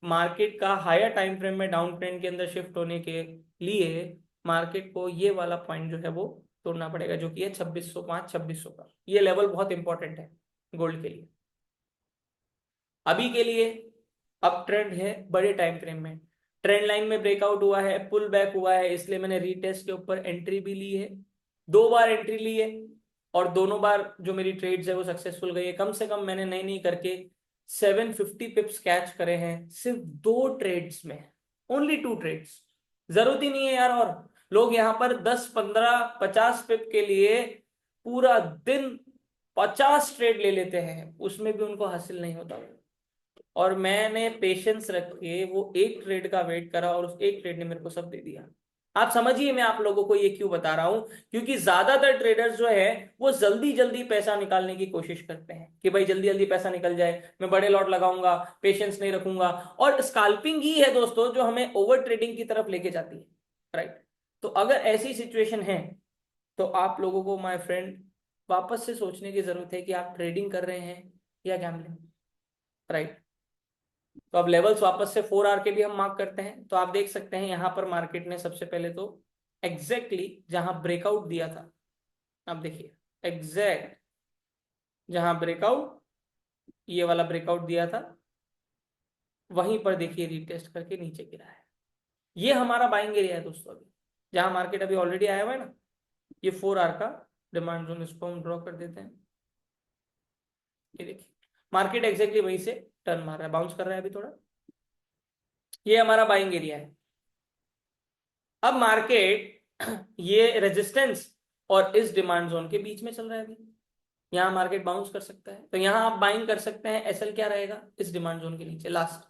मार्केट का हायर टाइम फ्रेम में डाउन ट्रेंड के अंदर शिफ्ट होने के लिए मार्केट को ये वाला पॉइंट जो है वो तोड़ना पड़ेगा, जो कि है 2605, 2600 का। ये लेवल बहुत इंपॉर्टेंट है गोल्ड के लिए। अभी के लिए अब ट्रेंड है बड़े टाइम फ्रेम में, ट्रेंड लाइन में ब्रेकआउट हुआ है, पुल बैक हुआ है, इसलिए मैंने रीटेस्ट के ऊपर एंट्री भी ली है। 2 बार एंट्री ली है और दोनों बार जो मेरी ट्रेड्स है वो सक्सेसफुल गई है। कम से कम मैंने नई नई करके 750 पिप्स कैच करे हैं सिर्फ 2 ट्रेड्स में, ओनली 2 ट्रेड्स। जरूरत ही नहीं है यार, और लोग यहाँ पर 10 15 50 पिप के लिए पूरा दिन 50 ट्रेड ले लेते हैं, उसमें भी उनको हासिल नहीं होता। और मैंने पेशेंस रख के वो एक ट्रेड का वेट करा और उस एक ट्रेड ने मेरे को सब दे दिया। आप समझिए मैं आप लोगों को ये क्यों बता रहा हूं, क्योंकि ज्यादातर ट्रेडर्स जो है वो जल्दी जल्दी पैसा निकालने की कोशिश करते हैं कि भाई जल्दी जल्दी पैसा निकल जाए, मैं बड़े लॉट लगाऊंगा, पेशेंस नहीं रखूंगा। और स्कैल्पिंग ही है दोस्तों जो हमें ओवर ट्रेडिंग की तरफ लेके जाती है, राइट। तो अगर ऐसी सिचुएशन है तो आप लोगों को माय फ्रेंड वापस से सोचने की जरूरत है कि आप ट्रेडिंग कर रहे हैं या गैम्बलिंग, राइट। तो अब लेवल्स वापस से 4 आवर के भी हम मार्क करते हैं, तो आप देख सकते हैं यहां पर मार्केट ने सबसे पहले तो एग्जैक्टली जहां ब्रेकआउट दिया था, आप देखिए एग्जैक्ट जहां ब्रेकआउट, ये वाला ब्रेकआउट दिया था वहीं पर देखिए रीटेस्ट करके नीचे गिरा है। ये हमारा बाइंग एरिया है दोस्तों। अभी जहां मार्केट अभी ऑलरेडी आया हुआ है ना, ये 4 आवर का डिमांड जोन, इसको हम ड्रॉ कर देते हैं। ये देखिए मार्केट एग्जैक्टली वहीं से टर्न मार रहा है, बाउंस कर रहा है अभी थोड़ा। ये हमारा बाइंग एरिया है। अब मार्केट ये रेजिस्टेंस और इस डिमांड जोन के बीच में चल रहा है अभी, यहां मार्केट बाउंस कर सकता है, तो यहां आप बाइंग कर सकते हैं। एसएल क्या रहेगा इस डिमांड जोन के नीचे लास्ट।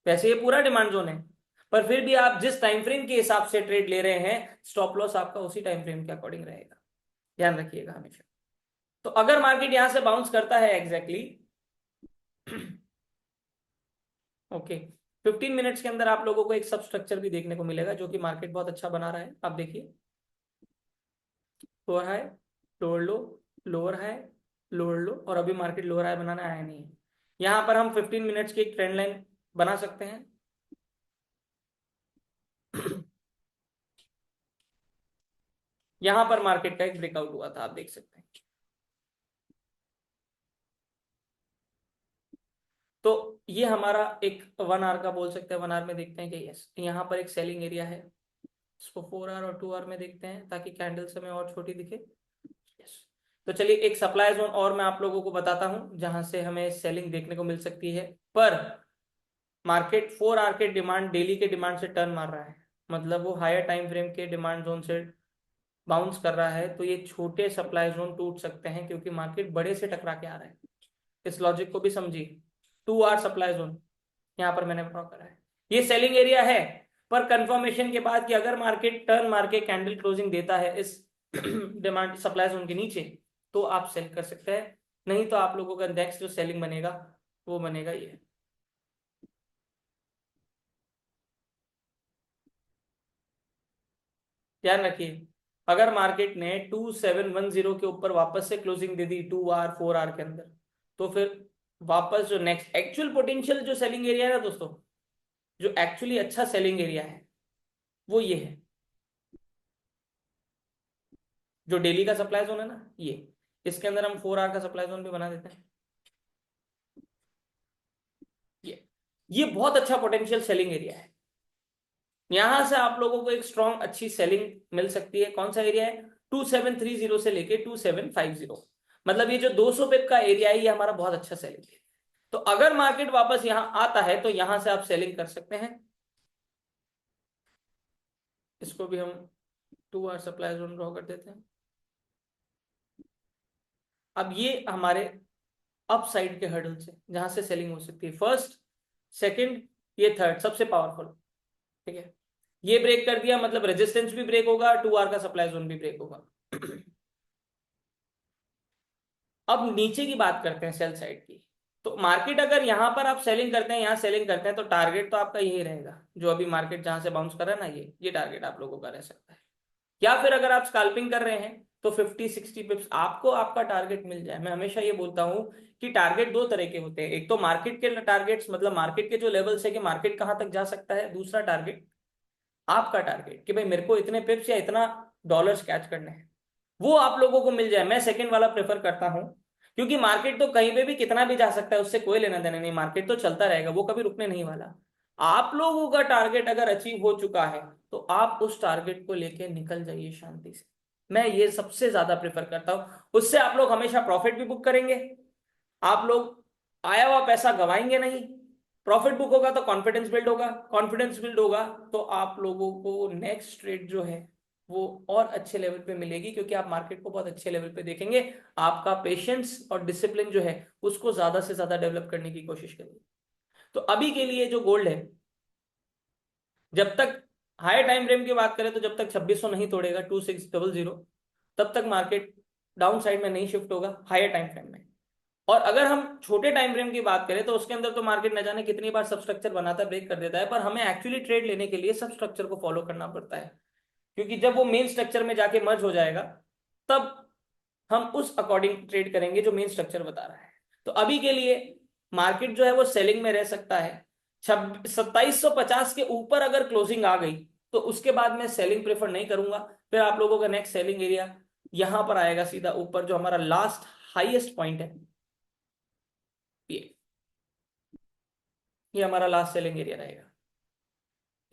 वैसे ये पूरा डिमांड जोन है, पर फिर भी आप जिस टाइम फ्रेम के हिसाब से ट्रेड ले रहे हैं स्टॉप लॉस आपका उसी टाइम फ्रेम के अकॉर्डिंग रहेगा, ध्यान रखिएगा हमेशा। तो अगर मार्केट यहां से बाउंस करता है एग्जैक्टली ओके, 15 मिनट्स के अंदर आप लोगों को एक सब स्ट्रक्चर भी देखने को मिलेगा जो कि मार्केट बहुत अच्छा बना रहा है। आप देखिए लोअर हाई, लोअर लो, लोअर हाई, लोअर लो, और अभी मार्केट लोअर हाई बनाने आया नहीं है। यहां पर हम 15 मिनट्स की एक ट्रेंड लाइन बना सकते हैं यहां पर मार्केट का एक ब्रेकआउट हुआ था, आप देख सकते हैं। तो ये हमारा एक 1 आवर का बोल सकते हैं, 1 आवर में देखते हैं कि यस यहाँ पर एक सेलिंग एरिया है। इसको 4 आवर और 2 आवर में देखते हैं ताकि कैंडल्स हमें और छोटी दिखे। यस, तो चलिए एक सप्लाई जोन और मैं आप लोगों को बताता हूं जहां से हमें सेलिंग देखने को मिल सकती है। पर मार्केट 4 आवर के डिमांड, डेली के डिमांड से टर्न मार रहा है, मतलब वो हायर टाइम फ्रेम के डिमांड जोन से बाउंस कर रहा है, तो ये छोटे सप्लाई जोन टूट सकते हैं क्योंकि मार्केट बड़े से टकरा के आ रहा है। इस लॉजिक को भी समझिए। 2 आवर सप्लाई जोन यहाँ पर मैंने ड्रॉ करा है, ये सेलिंग एरिया है। पर कंफर्मेशन के बाद कि अगर मार्केट टर्न मार के कैंडल क्लोजिंग देता है इस डिमांड सप्लाई जोन के नीचे तो आप सेल कर सकते हैं, नहीं तो आप लोगों का नेक्स्ट जो सेलिंग बनेगा वो बनेगा ये। ध्यान रखिए अगर मार्केट ने 2710 के ऊपर वापस से क्लोजिंग दे दी 2 आवर 4 आवर के अंदर, तो फिर वापस जो नेक्स्ट एक्चुअल पोटेंशियल जो सेलिंग एरिया है ना दोस्तों, जो एक्चुअली अच्छा सेलिंग एरिया है वो ये है। जो डेली का सप्लाई जोन है ना, ये इसके अंदर हम 4 आवर का सप्लाई जोन भी बना देते हैं। ये बहुत अच्छा पोटेंशियल सेलिंग एरिया है। यहां से आप लोगों को एक स्ट्रॉन्ग अच्छी सेलिंग मिल सकती है। कौन सा एरिया है? 2730 से लेके 2750, मतलब ये जो 200 पिप का एरिया है, ये हमारा बहुत अच्छा सेलिंग है। तो अगर मार्केट वापस यहां आता है तो यहां से आप सेलिंग कर सकते हैं। इसको भी हम 2 आवर सप्लाई जोन ड्रॉ कर देते हैं। अब ये हमारे अप साइड के हर्डल से जहां से सेलिंग हो सकती है, फर्स्ट, सेकंड, ये थर्ड सबसे पावरफुल। ठीक है, ये ब्रेक कर दिया मतलब रेजिस्टेंस भी ब्रेक होगा, 2 आवर का सप्लाई जोन भी ब्रेक होगा। अब नीचे की बात करते हैं सेल साइड की। तो मार्केट अगर यहां पर आप सेलिंग करते हैं, यहां सेलिंग करते हैं, तो टारगेट तो आपका यही रहेगा, जो अभी मार्केट जहां से बाउंस कर रहा है ना, ये टारगेट आप लोगों का रह सकता है। या फिर अगर आप स्कैल्पिंग कर रहे हैं तो 50-60 पिप्स आपको आपका टारगेट मिल जाए। मैं हमेशा ये बोलता हूं कि टारगेट दो तरह के होते हैं, एक तो मार्केट के टारगेट्स, मतलब मार्केट के जो लेवल्स है कि मार्केट कहां तक जा सकता है, दूसरा टारगेट आपका टारगेट कि भाई मेरे को इतने पिप्स या इतना डॉलर्स कैच करने हैं, वो आप लोगों को मिल जाए। मैं सेकंड वाला प्रेफर करता हूं, क्योंकि मार्केट तो कहीं पे भी कितना भी जा सकता है, उससे कोई लेना देना नहीं, मार्केट तो चलता रहेगा, वो कभी रुकने नहीं वाला। आप लोगों का टारगेट अगर अचीव हो चुका है तो आप उस टारगेट को लेके निकल जाइए शांति से। मैं ये सबसे ज्यादा प्रेफर करता हूं, उससे आप लोग हमेशा प्रॉफिट भी बुक करेंगे, आप लोग आया हुआ पैसा गवाएंगे नहीं। प्रॉफिट बुक होगा तो कॉन्फिडेंस बिल्ड होगा, कॉन्फिडेंस बिल्ड होगा तो आप लोगों को नेक्स्ट ट्रेड जो है वो और अच्छे लेवल पे मिलेगी, क्योंकि आप मार्केट को बहुत अच्छे लेवल पे देखेंगे। आपका पेशेंस और डिसिप्लिन जो है उसको ज्यादा से ज्यादा डेवलप करने की कोशिश करिए। तो अभी के लिए जो गोल्ड है, जब तक हाई टाइम फ्रेम की बात करें तो जब तक 2600 नहीं तोड़ेगा 2600, तब तक मार्केट डाउन साइड में नहीं शिफ्ट होगा हायर टाइम फ्रेम में। और अगर हम छोटे टाइम फ्रेम की बात करें तो उसके अंदर तो मार्केट न जाने कितनी बार सब स्ट्रक्चर बनाता है, ब्रेक कर देता है, पर हमें एक्चुअली ट्रेड लेने के लिए सब स्ट्रक्चर को फॉलो करना पड़ता है, क्योंकि जब वो मेन स्ट्रक्चर में जाके मर्ज हो जाएगा तब हम उस अकॉर्डिंग ट्रेड करेंगे जो मेन स्ट्रक्चर बता रहा है। तो अभी के लिए मार्केट जो है वो सेलिंग में रह सकता है। 2750 के ऊपर अगर क्लोजिंग आ गई तो उसके बाद मैं सेलिंग प्रेफर नहीं करूंगा। फिर आप लोगों का नेक्स्ट सेलिंग एरिया यहां पर आएगा सीधा ऊपर, जो हमारा लास्ट हाईएस्ट पॉइंट है, ये ये हमारा लास्ट सेलिंग एरिया रहेगा।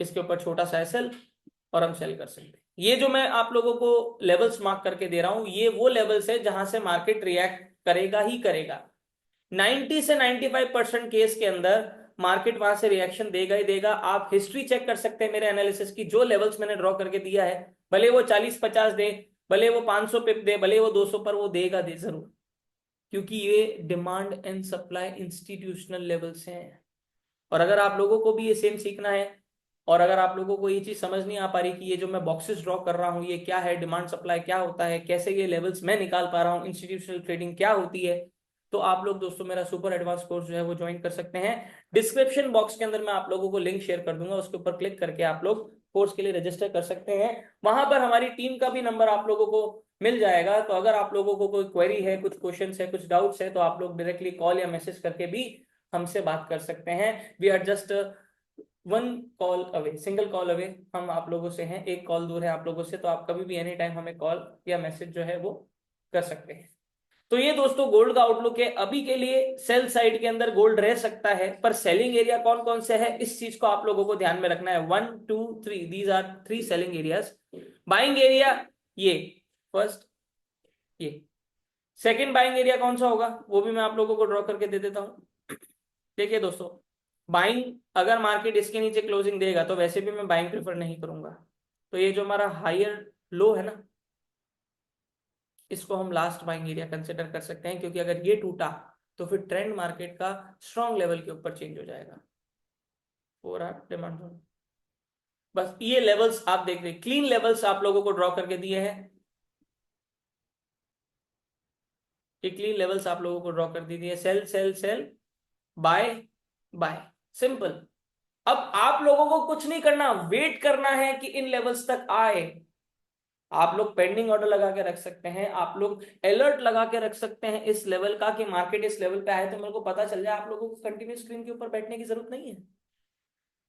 इसके ऊपर छोटा सा सेल और हम सेल कर सकते हैं। ये जो मैं आप लोगों को लेवल्स मार्क करके दे रहा हूं, ये वो लेवल्स है जहां से मार्केट रिएक्ट करेगा ही करेगा। 90 से 95% केस के अंदर मार्केट वहां से रिएक्शन देगा ही देगा। आप हिस्ट्री चेक कर सकते हैं मेरे एनालिसिस की, जो लेवल्स मैंने ड्रॉ करके दिया है, भले वो 40-50 दे, भले वो 500 पिप दे, भले वो 200, पर वो देगा दे जरूर, क्योंकि ये demand and supply institutional levels हैं। और अगर आप लोगों को भी ये सेम सीखना है, और अगर आप लोगों को ये चीज समझ नहीं आ पा रही कि ये जो मैं बॉक्सेस ड्रॉ कर रहा हूँ ये क्या है, डिमांड सप्लाई क्या होता है, कैसे ये लेवल्स मैं निकाल पा रहा हूँ, इंस्टीट्यूशनल ट्रेडिंग क्या होती है, तो आप लोग दोस्तों मेरा सुपर एडवांस कोर्स जो है वो ज्वाइन कर सकते हैं। डिस्क्रिप्शन बॉक्स के अंदर मैं आप लोगों को लिंक शेयर कर दूंगा, उसके ऊपर क्लिक करके आप लोग कोर्स के लिए रजिस्टर कर सकते हैं। वहां पर हमारी टीम का भी नंबर आप लोगों को मिल जाएगा, तो अगर आप लोगों को कोई क्वेरी है, कुछ क्वेश्चन है, कुछ डाउट्स है, तो आप लोग डायरेक्टली कॉल या मैसेज करके भी हमसे बात कर सकते हैं। We are just one call away, single call away हम आप लोगों से हैं, एक कॉल दूर है आप लोगों से, तो आप कभी भी एनी टाइम हमें कॉल या मैसेज जो है वो कर सकते हैं। तो ये दोस्तों गोल्ड का आउटलुक है। अभी के लिए सेल साइड के अंदर गोल्ड रह सकता है, पर सेलिंग एरिया कौन कौन से है इस चीज को आप लोगों को ध्यान में रखना है। 1 2 3, these are 3 selling areas. Buying area ये फर्स्ट, ये सेकंड बाइंग एरिया कौन सा होगा वो भी मैं आप लोगों को ड्रॉ करके दे देता हूं। देखिए दोस्तों, बाइंग अगर मार्केट इसके नीचे क्लोजिंग देगा तो वैसे भी मैं बाइंग प्रेफर नहीं करूंगा। तो ये जो हमारा हायर लो है ना, इसको हम लास्ट बाइंग एरिया कंसिडर कर सकते हैं, क्योंकि अगर ये टूटा तो फिर ट्रेंड मार्केट का स्ट्रॉन्ग लेवल के ऊपर चेंज हो जाएगा। फोर आप डिमांड जोन, बस ये लेवल्स आप देख रहे, क्लीन लेवल्स आप लोगों को ड्रॉ करके दिए हैं। ये क्लीन लेवल्स आप लोगों को ड्रॉ कर दी है, sell sell sell, buy buy, simple. अब आप लोगों को कुछ नहीं करना, वेट करना है कि इन लेवल्स तक आए। आप लोग पेंडिंग ऑर्डर लगा के रख सकते हैं, आप लोग अलर्ट लगा के रख सकते हैं इस लेवल का कि मार्केट इस लेवल पे आए तो मेरे को पता चल जाए। आप लोगों को कंटिन्यू स्क्रीन के ऊपर बैठने की जरूरत नहीं है।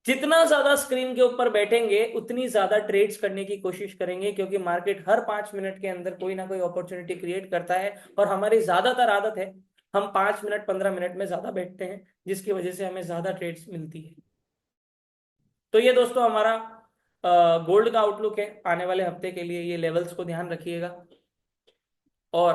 जितना ज्यादा स्क्रीन के ऊपर बैठेंगे उतनी ज्यादा ट्रेड्स करने की कोशिश करेंगे, क्योंकि मार्केट हर 5 मिनट के अंदर कोई ना कोई अपॉर्चुनिटी क्रिएट करता है और हमारी ज्यादातर आदत है हम 5 मिनट 15 मिनट में ज्यादा बैठते हैं, जिसकी वजह से हमें ज्यादा ट्रेड्स मिलती है। तो ये दोस्तों हमारा गोल्ड का आउटलुक है आने वाले हफ्ते के लिए। ये लेवल्स को ध्यान रखिएगा और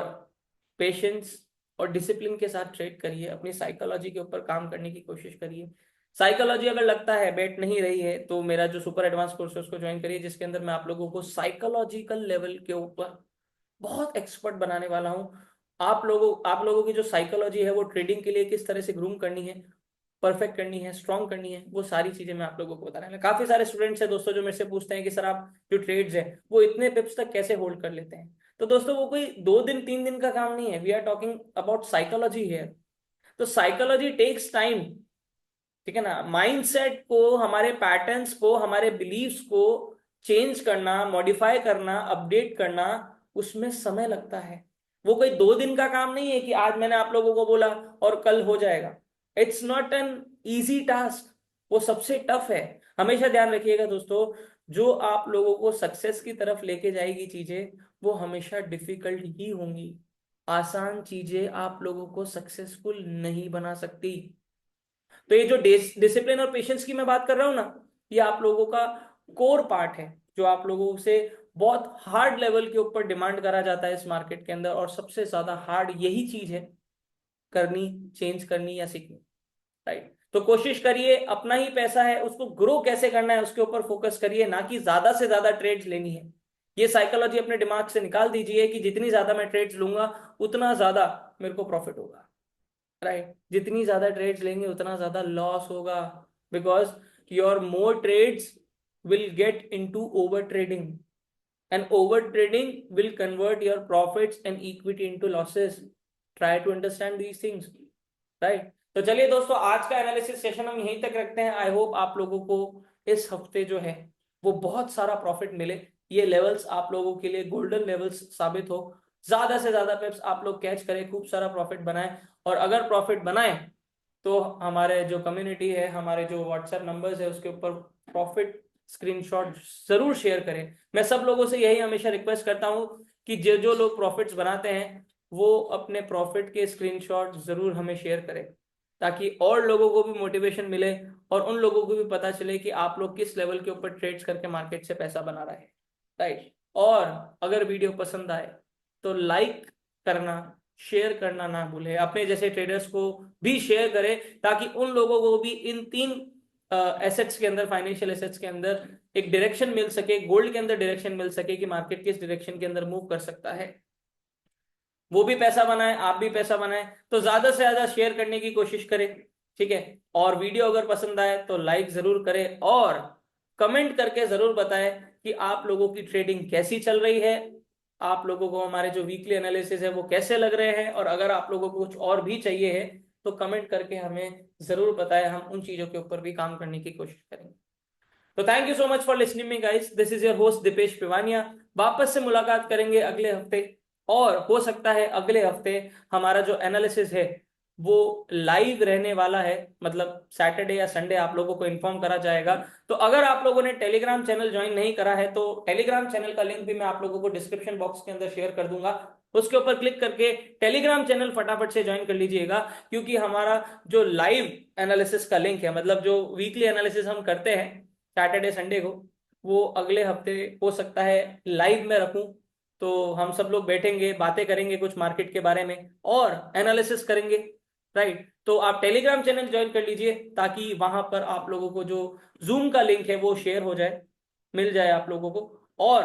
पेशेंस और डिसिप्लिन के साथ ट्रेड करिए, अपनी साइकोलॉजी के ऊपर काम करने की कोशिश करिए। साइकोलॉजी अगर लगता है बैठ नहीं रही है तो मेरा जो सुपर एडवांस कोर्स है उसको ज्वाइन करिए, जिसके अंदर मैं आप लोगों को साइकोलॉजिकल लेवल के ऊपर बहुत एक्सपर्ट बनाने वाला हूं। आप लोगों की जो साइकोलॉजी है वो ट्रेडिंग के लिए किस तरह से ग्रूम करनी है, परफेक्ट करनी है, स्ट्रॉन्ग करनी है, वो सारी चीजें मैं आप लोगों को बता रहा हूँ। काफी सारे स्टूडेंट्स हैं दोस्तों जो मेरे से पूछते हैं कि सर आप जो ट्रेड्स है वो इतने पिप्स तक कैसे होल्ड कर लेते हैं। तो दोस्तों वो कोई 2 दिन 3 दिन का काम नहीं है, we are talking about psychology here. तो साइकोलॉजी टेक्स टाइम, ठीक है ना। माइंडसेट को, हमारे पैटर्न्स को, हमारे बिलीव्स को चेंज करना, मॉडिफाई करना, अपडेट करना, उसमें समय लगता है। वो कोई 2 दिन का काम नहीं है कि आज मैंने आप लोगों को बोला और कल हो जाएगा। It's not an easy task, वो सबसे टफ है। हमेशा ध्यान रखिएगा दोस्तों, जो आप लोगों को सक्सेस की तरफ लेके जाएगी चीजें वो हमेशा डिफिकल्ट ही होंगी। आसान चीजें आप लोगों को सक्सेसफुल नहीं बना सकती। तो ये जो डिसिप्लिन और पेशेंस की मैं बात कर रहा हूं ना, ये आप लोगों का कोर पार्ट है, जो आप लोगों से बहुत हार्ड लेवल के ऊपर डिमांड करा जाता है इस मार्केट के अंदर। और सबसे ज्यादा हार्ड यही चीज है करनी, चेंज करनी या सीखनी, राइट। तो कोशिश करिए, अपना ही पैसा है उसको ग्रो कैसे करना है उसके ऊपर फोकस करिए, ना कि ज्यादा से ज्यादा ट्रेड्स लेनी है। ये साइकोलॉजी अपने दिमाग से निकाल दीजिए कि जितनी ज्यादा मैं ट्रेड्स लूंगा उतना ज्यादा मेरे को प्रॉफिट होगा, राइट। जितनी ज्यादा ट्रेड्स लेंगे उतना ज्यादा लॉस होगा, because your more trades will get into over trading and over trading will convert your profits and equity into losses. Try to understand these things, right. तो चलिए दोस्तों, आज का एनालिसिस सेशन हम यहीं तक रखते हैं। आई होप आप लोगों को इस हफ्ते जो है वो बहुत सारा प्रॉफिट मिले, ये लेवल्स आप लोगों के लिए गोल्डन लेवल्स साबित हो, ज्यादा से ज्यादा पिप्स आप लोग कैच करें, खूब सारा प्रॉफिट बनाएं। और अगर प्रॉफिट बनाएं तो हमारे जो कम्युनिटी है, हमारे जो व्हाट्सएप नंबर्स है उसके ऊपर प्रॉफिट स्क्रीनशॉट जरूर शेयर करें। मैं सब लोगों से यही हमेशा रिक्वेस्ट करता हूं कि जो जो लोग प्रॉफिट्स बनाते हैं वो अपने प्रॉफिट के स्क्रीनशॉट जरूर हमें शेयर करें, ताकि और लोगों को भी मोटिवेशन मिले और उन लोगों को भी पता चले कि आप लोग किस लेवल के ऊपर ट्रेड्स करके मार्केट से पैसा बना रहे हैं, राइट। और अगर वीडियो पसंद आए तो लाइक करना, शेयर करना ना भूलें, अपने जैसे ट्रेडर्स को भी शेयर करें, ताकि उन लोगों को भी इन 3 एसेट्स के अंदर, फाइनेंशियल एसेट्स के अंदर एक डायरेक्शन मिल सके, गोल्ड के अंदर डायरेक्शन मिल सके कि मार्केट किस डायरेक्शन के अंदर मूव कर सकता है। वो भी पैसा बनाए, आप भी पैसा बनाए। तो ज्यादा से ज्यादा शेयर करने की कोशिश करें, ठीक है। और वीडियो अगर पसंद आए तो लाइक जरूर करें और कमेंट करके जरूर बताएं कि आप लोगों की ट्रेडिंग कैसी चल रही है, आप लोगों को हमारे जो वीकली एनालिसिस है वो कैसे लग रहे हैं। और अगर आप लोगों को कुछ और भी चाहिए है तो कमेंट करके हमें जरूर बताएं, हम उन चीजों के ऊपर भी काम करने की कोशिश करेंगे। तो thank you so much for listening me guys, this is your host Deepesh Pivania. वापस से मुलाकात करेंगे अगले हफ्ते, और हो सकता है अगले हफ्ते हमारा जो एनालिसिस है वो लाइव रहने वाला है, मतलब सैटरडे या संडे आप लोगों को इन्फॉर्म करा जाएगा। तो अगर आप लोगों ने टेलीग्राम चैनल ज्वाइन नहीं करा है तो टेलीग्राम चैनल का लिंक भी मैं आप लोगों को डिस्क्रिप्शन बॉक्स के अंदर शेयर कर दूंगा, उसके ऊपर क्लिक करके टेलीग्राम चैनल फटाफट से ज्वाइन कर लीजिएगा। क्योंकि हमारा जो लाइव एनालिसिस का लिंक है, मतलब जो वीकली एनालिसिस हम करते हैं सैटरडे संडे को, वो अगले हफ्ते हो सकता है लाइव में रखूं। तो हम सब लोग बैठेंगे, बातें करेंगे कुछ मार्केट के बारे में और एनालिसिस करेंगे, राइट। तो आप टेलीग्राम चैनल ज्वाइन कर लीजिए ताकि वहां पर आप लोगों को जो जूम का लिंक है वो शेयर हो जाए, मिल जाए आप लोगों को। और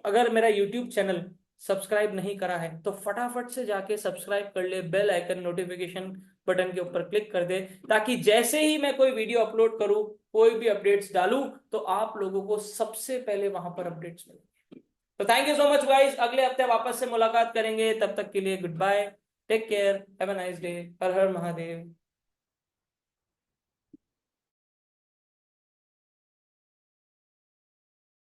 अगर मेरा यूट्यूब चैनल सब्सक्राइब नहीं करा है तो फटाफट से जाके सब्सक्राइब कर ले, बेल आइकन नोटिफिकेशन बटन के ऊपर क्लिक कर दे, ताकि जैसे ही मैं कोई वीडियो अपलोड करूं, कोई भी अपडेट्स डालूं, तो आप लोगों को सबसे पहले वहां पर अपडेट्स मिले। तो thank you so much guys, अगले हफ्ते वापस से मुलाकात करेंगे, तब तक के लिए good bye, take care, have a nice day, Har Har Mahadev.